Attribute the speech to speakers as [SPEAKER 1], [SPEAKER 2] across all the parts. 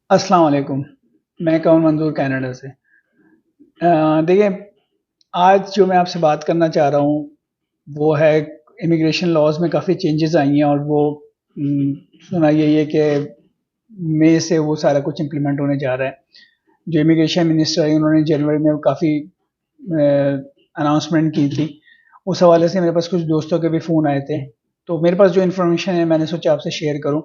[SPEAKER 1] अस्सलाम वालेकुम। मैं कौन मंजूर कनाडा से। देखिए, आज जो मैं आपसे बात करना चाह रहा हूँ वो है इमिग्रेशन लॉज में काफ़ी चेंजेस आई हैं और वो सुना यही है कि मई से वो सारा कुछ इम्प्लीमेंट होने जा रहा है। जो इमिग्रेशन मिनिस्टर है उन्होंने जनवरी में काफ़ी अनाउंसमेंट की थी। उस हवाले से मेरे पास कुछ दोस्तों के भी फ़ोन आए थे, तो मेरे पास जो इन्फॉर्मेशन है मैंने सोचा आपसे शेयर करूँ।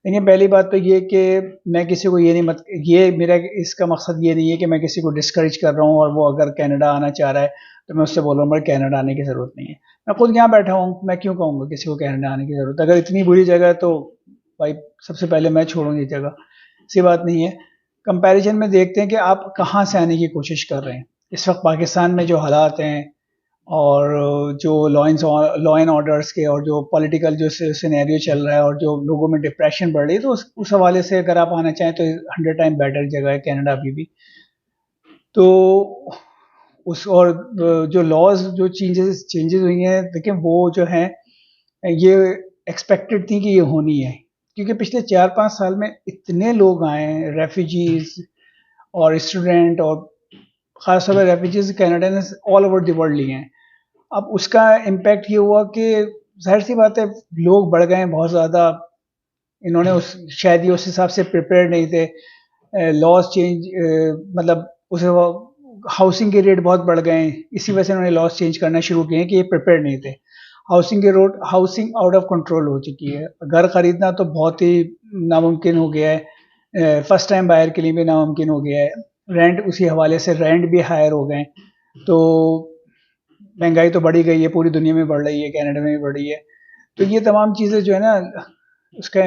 [SPEAKER 1] देखिए, पहली बात तो ये कि मैं किसी को ये नहीं मत ये मेरा इसका मकसद ये नहीं है कि मैं किसी को डिस्करेज कर रहा हूँ और वो अगर कनाडा आना चाह रहा है तो मैं उससे बोल रहा हूँ भाई कनाडा आने की ज़रूरत नहीं है। मैं खुद यहाँ बैठा हूँ, मैं क्यों कहूँगा किसी को कनाडा आने की ज़रूरत। अगर इतनी बुरी जगह है तो भाई सबसे पहले मैं छोड़ूँ ये जगह। ऐसी बात नहीं है। कंपैरिजन में देखते हैं कि आप कहाँ से आने की कोशिश कर रहे हैं। इस वक्त पाकिस्तान में जो हालात हैं और जो लॉ एंड ऑर्डर्स के और जो पॉलिटिकल जो सिनेरियो चल रहा है और जो लोगों में डिप्रेशन बढ़ रही है, तो उस हवाले से अगर आप आना चाहें तो 100 टाइम बेटर जगह है कनाडा अभी भी। तो उस और जो लॉज जो चेंजेस चेंजेस हुई हैं, देखिए वो जो है ये एक्सपेक्टेड थी कि ये होनी है, क्योंकि पिछले 4-5 साल में इतने लोग आए हैं, रेफ्यूजीज और स्टूडेंट, और खासतौर पर refugees Canadians all over the world लिए हैं। अब उसका इम्पैक्ट ये हुआ कि ज़ाहिर सी बात है, लोग बढ़ गए हैं बहुत ज़्यादा। इन्होंने उस शायद ये उस हिसाब से प्रिपेयर नहीं थे। लॉज चेंज मतलब उसे हाउसिंग के रेट बहुत बढ़ गए हैं, इसी वजह से इन्होंने लॉज चेंज करना शुरू किए हैं कि ये प्रिपेयर नहीं थे। हाउसिंग आउट ऑफ कंट्रोल हो चुकी है। घर खरीदना तो बहुत ही नामुमकिन हो गया है। फर्स्ट टाइम बायर के लिए भी नामुमकिन हो गया है। रेंट उसी हवाले से रेंट भी हायर हो गए। तो महंगाई तो बढ़ी गई है, पूरी दुनिया में बढ़ रही है, कनाडा में भी बढ़ रही है। तो ये तमाम चीज़ें जो है ना, उसका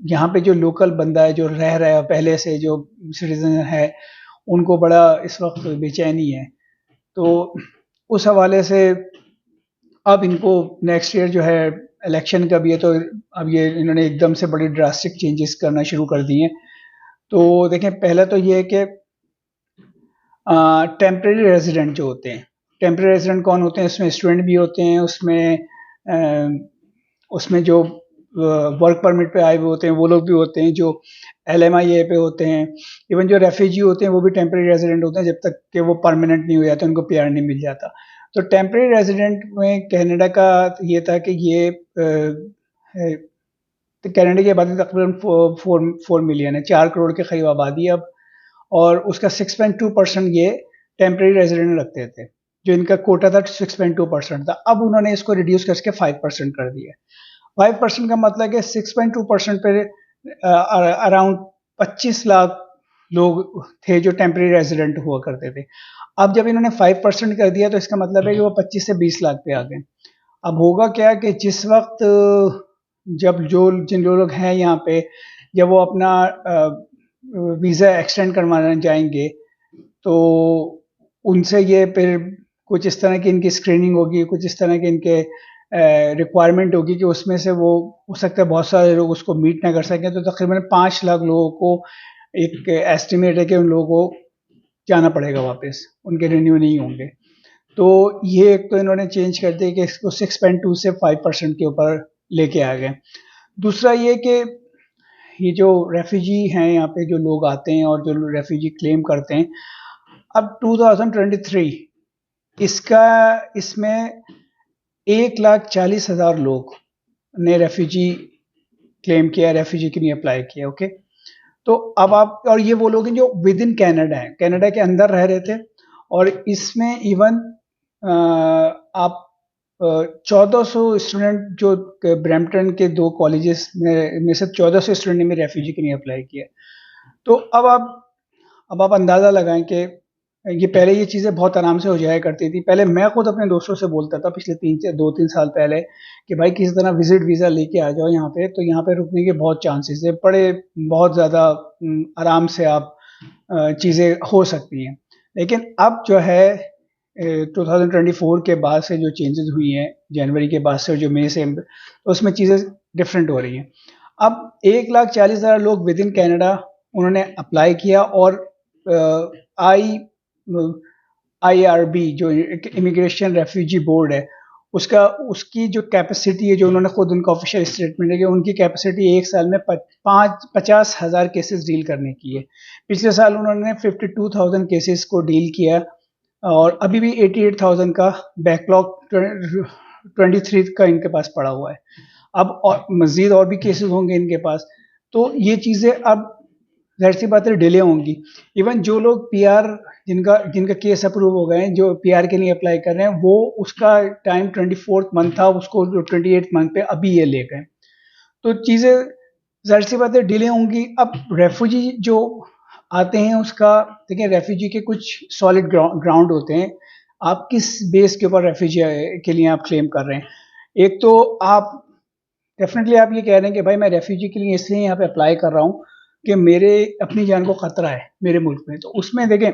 [SPEAKER 1] यहाँ पे जो लोकल बंदा है जो रह रहा है पहले से, जो सिटीजन है, उनको बड़ा इस वक्त बेचैनी है। तो उस हवाले से अब इनको नेक्स्ट ईयर जो है इलेक्शन का भी है, तो अब ये इन्होंने एकदम से बड़ी ड्रास्टिक चेंजेस करना शुरू कर दिए हैं। तो देखें, पहला तो ये है कि टेम्परेरी रेजिडेंट जो होते हैं, टेम्परेरी रेजिडेंट कौन होते हैं? उसमें स्टूडेंट भी होते हैं, उसमें जो वर्क परमिट पे आए हुए होते हैं वो लोग भी होते हैं, जो LMIA पे होते हैं। इवन जो रेफ्यूजी होते हैं वो भी टेम्परेरी रेजिडेंट होते हैं, जब तक कि वो परमानेंट नहीं हो जाते उनको PR नहीं मिल जाता। तो टेम्परेरी रेजिडेंट में कनाडा का ये था कि ये तो कनाडा की आबादी तकरीबन 4 मिलियन है, 4 करोड़ के करीब आबादी है अब। और उसका 6.2% ये टेम्परेरी रेजिडेंट रखते थे। जो इनका कोटा था 6.2% था, अब उन्होंने इसको रिड्यूस करके 5% कर दिया। 5% का मतलब है 6.2% पे अराउंड 25 लाख लोग थे जो टेम्परेरी रेजिडेंट हुआ करते थे। अब जब इन्होंने 5% कर दिया तो इसका मतलब है कि वो 25 से 20 लाख पे आ गए। अब होगा क्या कि जिस वक्त जब जिन लोग हैं यहाँ पे, जब वो अपना वीज़ा एक्सटेंड करवाने जाएंगे तो उनसे ये फिर कुछ इस तरह की इनकी स्क्रीनिंग होगी, कुछ इस तरह के इनके रिक्वायरमेंट होगी कि उसमें से वो हो सकता है बहुत सारे लोग उसको मीट ना कर सकें। तो तकरीबन 5 लाख लोगों को एक एस्टिमेट है कि उन लोगों को जाना पड़ेगा वापस, उनके रिन्यू नहीं होंगे। तो ये एक तो इन्होंने चेंज कर दिया कि इसको 6.2 से 5% के ऊपर लेके आ गए। दूसरा ये कि ये जो रेफ्यूजी हैं यहाँ पे, जो लोग आते हैं और जो रेफ्यूजी क्लेम करते हैं, अब 2023 इसका इसमें 1,40,000 लोग ने रेफ्यूजी क्लेम किया, रेफ्यूजी के लिए अप्लाई किया। ओके, तो अब आप, और ये वो लोग हैं जो विद इन कैनेडा हैं, कैनेडा के अंदर रह रहे थे। और इसमें इवन आप 1400 स्टूडेंट जो ब्रैम्पटन के 2 कॉलेजेस में से 1400 स्टूडेंट ने रेफ्यूजी के लिए अप्लाई किया। तो अब आप अंदाज़ा लगाएं कि ये पहले ये चीज़ें बहुत आराम से हो जाया करती थी। पहले मैं खुद अपने दोस्तों से बोलता था पिछले 2-3 साल पहले कि भाई किसी तरह विजिट वीज़ा लेके आ जाओ यहाँ पे, तो यहाँ पे रुकने के बहुत चांसेस है, बड़े बहुत ज़्यादा आराम से आप चीज़ें हो सकती हैं। लेकिन अब जो है 2024 के बाद से जो चेंजेस हुई हैं, जनवरी के बाद से और जो मई से, तो उसमें चीज़ें डिफरेंट हो रही हैं। अब 1,40,000 लोग विद इन कैनेडा उन्होंने अप्लाई किया, और आई IRB जो इमिग्रेशन रेफ्यूजी बोर्ड है, उसका उसकी जो कैपेसिटी है, जो उन्होंने खुद उनका ऑफिशियल स्टेटमेंट है कि उनकी कैपेसिटी एक साल में 50,000 केसेस डील करने की है। पिछले साल उन्होंने 52,000 केसेस को डील किया और अभी भी 88,000 का बैकलॉग 23 का इनके पास पड़ा हुआ है। अब और मजीद और भी केसेस होंगे इनके पास, तो ये चीज़ें अब ज़ाहिर सी बात है डिले होंगी। इवन जो लोग पीआर जिनका जिनका केस अप्रूव हो गए हैं, जो पीआर के लिए अप्लाई कर रहे हैं, वो उसका टाइम 24th मंथ था, उसको 28th मंथ पे अभी ये ले गए। तो चीज़ें ज़ाहिर सी बात है डिले होंगी। अब रेफ्यूजी जो आते हैं उसका देखिए, रेफ्यूजी के कुछ सॉलिड ग्राउंड होते हैं। आप किस बेस के ऊपर रेफ्यूजी के लिए आप क्लेम कर रहे हैं। एक तो आप डेफिनेटली आप ये कह रहे हैं कि भाई मैं रेफ्यूजी के लिए इसलिए यहाँ पे अप्लाई कर रहा हूँ कि मेरे अपनी जान को खतरा है मेरे मुल्क में। तो उसमें देखें,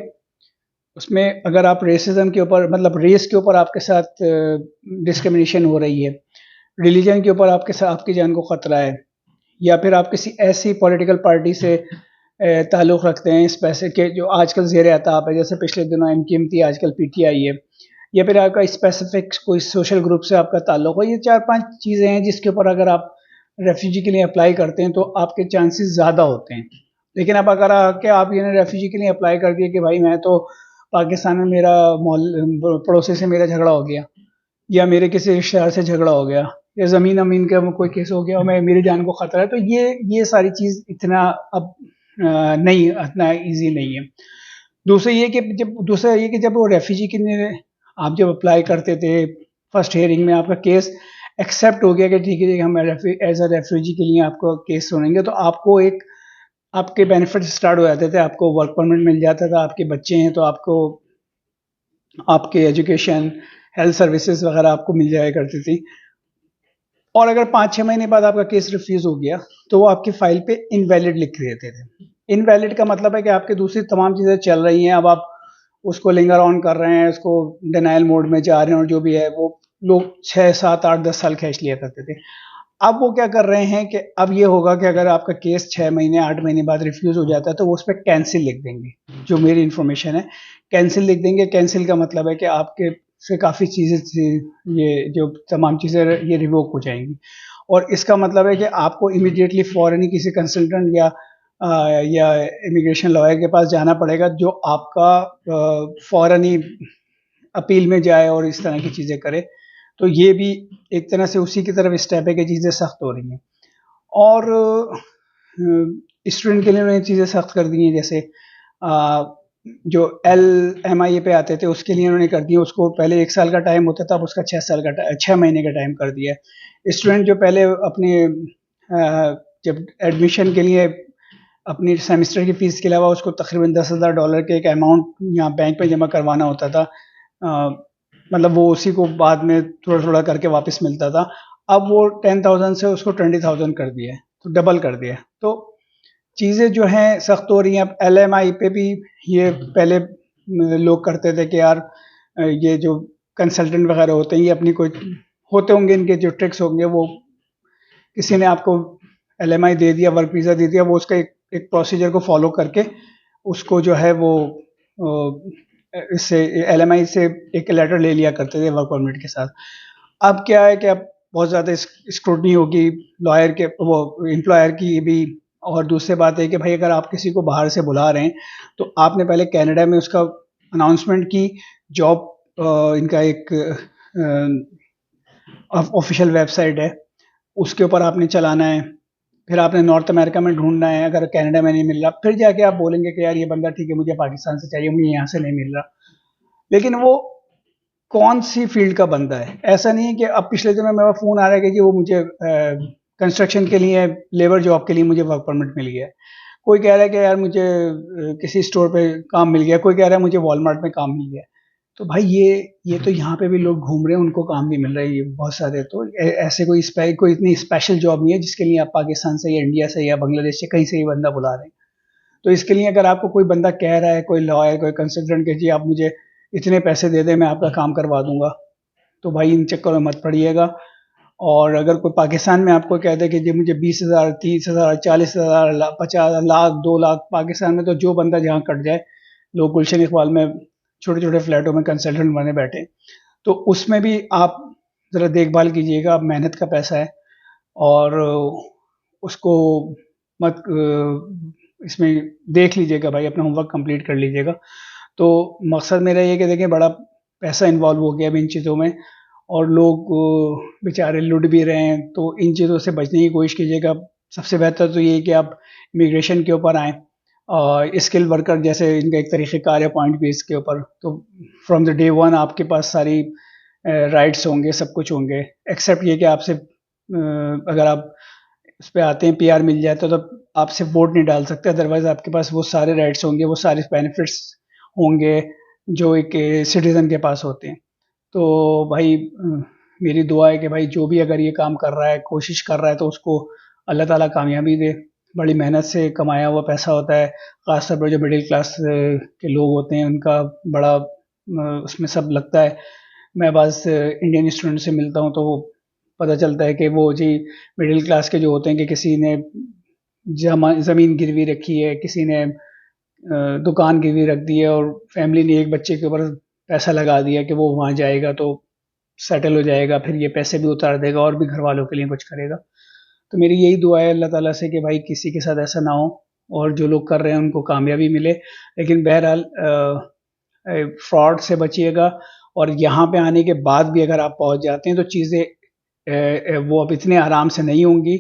[SPEAKER 1] उसमें अगर आप रेसिज्म के ऊपर, मतलब रेस के ऊपर आपके साथ डिस्क्रिमिनेशन हो रही है, रिलीजन के ऊपर आपके साथ आपकी जान को खतरा है, या फिर आप किसी ऐसी पॉलिटिकल पार्टी से ताल्लुक़ रखते हैं इस पैसे के जो आजकल ज़ेर अताब है, जैसे पिछले दिनों एमक्यूएम थी, आजकल पीटीआई है, या फिर आपका स्पेसिफिक कोई सोशल ग्रुप से आपका ताल्लुक़ हो। ये 4-5 चीज़ें हैं जिसके ऊपर अगर आप रेफ्यूजी के लिए अप्लाई करते हैं तो आपके चांसेस ज़्यादा होते हैं। लेकिन अब अगर आके आप ये रेफ्यूजी के लिए अप्लाई कर दिए कि भाई मैं तो पाकिस्तान में मेरा पड़ोसी से मेरा झगड़ा हो गया, या मेरे किसी रिश्तेदार से झगड़ा हो गया, या ज़मीन अमीन का कोई केस हो गया और मैं मेरी जान को खतरा है, तो ये सारी चीज़ इतना अब नहीं, इतना ईजी नहीं है। दूसरा ये कि जब वो रेफ्यूजी के लिए आप जब अप्लाई करते थे, फर्स्ट हियरिंग में आपका केस एक्सेप्ट हो गया कि ठीक है हम एज अ रेफ्यूजी के लिए आपको केस सुनेंगे, तो आपको एक आपके बेनिफिट स्टार्ट हो जाते थे, आपको वर्क परमिट मिल जाता था, आपके बच्चे हैं तो आपको आपके एजुकेशन, हेल्थ सर्विसेज वगैरह आपको मिल जाया करती थी। और अगर 5-6 महीने बाद आपका केस रिफ्यूज हो गया तो वो आपकी फाइल पे इनवैलिड लिख देते थे। इनवैलिड का मतलब है कि आपकी दूसरी तमाम चीज़ें चल रही हैं, अब आप उसको लिंगर ऑन कर रहे हैं, उसको डिनायल मोड में जा रहे हैं, और जो भी है वो लोग 6, 7, 8, 10 साल खींच लिया करते थे। अब वो क्या कर रहे हैं कि अब ये होगा कि अगर आपका केस 6 महीने 8 महीने बाद रिफ्यूज हो जाता है तो वो उस पर कैंसिल लिख देंगे। जो मेरी इन्फॉर्मेशन है, कैंसिल लिख देंगे। कैंसिल का मतलब है कि आपके से काफ़ी चीज़ें, ये जो तमाम चीज़ें ये रिवोक हो जाएंगी, और इसका मतलब है कि आपको इमीडिएटली फ़ौरन ही किसी कंसल्टेंट या इमिग्रेशन लॉयर के पास जाना पड़ेगा, जो आपका फ़ौरन ही अपील में जाए और इस तरह की चीज़ें करे। तो ये भी एक तरह से उसी की तरफ स्टेप है कि चीज़ें सख्त हो रही हैं। और स्टूडेंट के लिए उन्होंने चीज़ें सख्त कर दी हैं, जैसे जो LMIA पे आते थे उसके लिए उन्होंने कर दिया, उसको पहले 1 साल का टाइम होता था, अब उसका 6 महीने का टाइम कर दिया है। स्टूडेंट जो पहले अपने जब एडमिशन के लिए अपनी सेमेस्टर की फ़ीस के अलावा उसको तकरीबन $10,000 के एक अमाउंट यहाँ बैंक में जमा करवाना होता था, मतलब वो उसी को बाद में थोड़ा-थोड़ा करके वापस मिलता था। अब वो 10,000 से उसको 20,000 कर दिया है, तो डबल कर दिया है। तो चीज़ें जो हैं सख्त हो रही हैं। अब LMI पे भी ये पहले लोग करते थे कि यार ये जो कंसल्टेंट वगैरह होते हैं, ये अपनी कोई होते होंगे, इनके जो ट्रिक्स होंगे, वो किसी ने आपको LMI दे दिया, वर्क वीज़ा दे दिया, वो उसका एक प्रोसीजर को फॉलो करके उसको जो है वो इससे LMI से एक लेटर ले लिया करते थे वर्क परमिट के साथ। अब क्या है कि अब बहुत ज़्यादा स्क्रूटनी होगी लॉयर के, वो एम्प्लॉयर की भी। और दूसरी बात है कि भाई अगर आप किसी को बाहर से बुला रहे हैं तो आपने पहले कनाडा में उसका अनाउंसमेंट की, जॉब इनका एक ऑफिशियल वेबसाइट है, उसके ऊपर आपने चलाना है। फिर आपने नॉर्थ अमेरिका में ढूंढना है, अगर कनाडा में नहीं मिल रहा फिर जाके आप बोलेंगे कि यार ये बंदा ठीक है, मुझे पाकिस्तान से चाहिए, मुझे यहाँ से नहीं मिल रहा। लेकिन वो कौन सी फील्ड का बंदा है, ऐसा नहीं है कि अब पिछले दिनों मेरा फ़ोन आ रहा है कि जी वो मुझे कंस्ट्रक्शन के लिए, लेबर जॉब के लिए मुझे वर्क परमिट मिल गया है। कोई कह रहा है कि यार मुझे किसी स्टोर पे काम मिल गया, कोई कह रहा है मुझे वॉलमार्ट में काम मिल गया। तो भाई ये तो यहाँ पे भी लोग घूम रहे हैं, उनको काम भी मिल रहा है, ये बहुत सारे। तो ऐसे कोई इतनी स्पेशल जॉब नहीं है जिसके लिए आप पाकिस्तान से या इंडिया से या बांग्लादेश से कहीं से ही बंदा बुला रहे हैं। तो इसके लिए अगर आपको कोई बंदा कह रहा है, कोई लॉयर, कोई कंसल्टेंट, कि जी आप मुझे इतने पैसे दे दें, मैं आपका काम करवा दूंगा, तो भाई इन चक्करों में मत पड़िएगा। और अगर कोई पाकिस्तान में आपको कह दे कि जी मुझे 20,000, 30,000, 40,000, 50 लाख, 2 लाख, पाकिस्तान में तो जो बंदा जहाँ कट जाए, लोग गुलशन इकबाल में छोटे छोटे फ्लैटों में कंसल्टेंट बने बैठे, तो उसमें भी आप ज़रा देखभाल कीजिएगा, मेहनत का पैसा है और उसको मत इसमें देख लीजिएगा भाई, अपना होमवर्क कंप्लीट कर लीजिएगा। तो मकसद मेरा ये है कि देखिए बड़ा पैसा इन्वॉल्व हो गया अब इन चीज़ों में और लोग बेचारे लुट भी रहे हैं, तो इन चीज़ों से बचने की कोशिश कीजिएगा। सबसे बेहतर तो ये है कि आप इमिग्रेशन के ऊपर आएँ और स्किल वर्कर जैसे इनका एक तरीक़ेकार है पॉइंट बेस के ऊपर, तो फ्रॉम द डे वन आपके पास सारी राइट्स होंगे, सब कुछ होंगे, एक्सेप्ट ये कि आपसे अगर आप उस पे आते हैं पीआर मिल जाए तो आप सिर्फ वोट नहीं डाल सकते, अदरवाइज आपके पास वो सारे राइट्स होंगे, वो सारे बेनिफिट्स होंगे जो एक सिटीज़न के पास होते हैं। तो भाई मेरी दुआ है कि भाई जो भी अगर ये काम कर रहा है, कोशिश कर रहा है तो उसको अल्लाह ताला कामयाबी दे। बड़ी मेहनत से कमाया हुआ पैसा होता है, ख़ासतौर पर जो मिडिल क्लास के लोग होते हैं उनका बड़ा उसमें सब लगता है। मैं बाज़ इंडियन स्टूडेंट से मिलता हूँ तो पता चलता है कि वो जी मिडिल क्लास के जो होते हैं कि किसी ने ज़मीन गिरवी रखी है, किसी ने दुकान गिरवी रख दी है और फैमिली ने एक बच्चे के ऊपर पैसा लगा दिया कि वो वहाँ जाएगा तो सेटल हो जाएगा, फिर ये पैसे भी उतार देगा और भी घर वालों के लिए कुछ करेगा। तो मेरी यही दुआ है अल्लाह ताला से कि भाई किसी के साथ ऐसा ना हो और जो लोग कर रहे हैं उनको कामयाबी मिले। लेकिन बहरहाल फ्रॉड से बचिएगा और यहाँ पे आने के बाद भी अगर आप पहुँच जाते हैं तो चीज़ें वो अब इतने आराम से नहीं होंगी।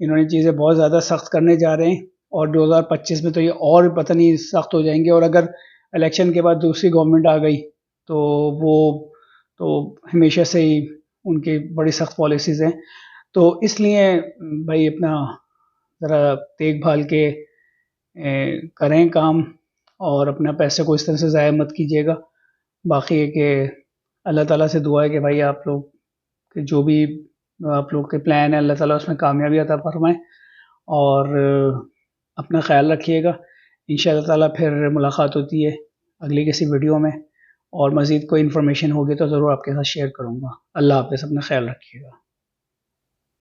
[SPEAKER 1] इन्होंने चीज़ें बहुत ज़्यादा सख्त करने जा रहे हैं और 2025 में तो ये और पता नहीं सख्त हो जाएंगे और अगर इलेक्शन के बाद दूसरी गवर्नमेंट आ गई तो वो तो हमेशा से ही उनकी बड़ी सख्त पॉलिसीज़ हैं। तो इसलिए भाई अपना ज़रा देखभाल के करें काम और अपना पैसे को इस तरह से ज़ाया मत कीजिएगा। बाकी है कि अल्लाह ताला से दुआ है कि भाई आप लोग के जो भी आप लोग के प्लान है अल्लाह ताला उसमें कामयाबी अता फरमाए और अपना ख्याल रखिएगा। इंशाअल्लाह ताला फिर मुलाकात होती है अगली किसी वीडियो में और मज़ीद कोई इन्फॉर्मेशन होगी तो ज़रूर आपके साथ शेयर करूँगा। अल्लाह हाफ़िज़, अपना ख्याल रखिएगा।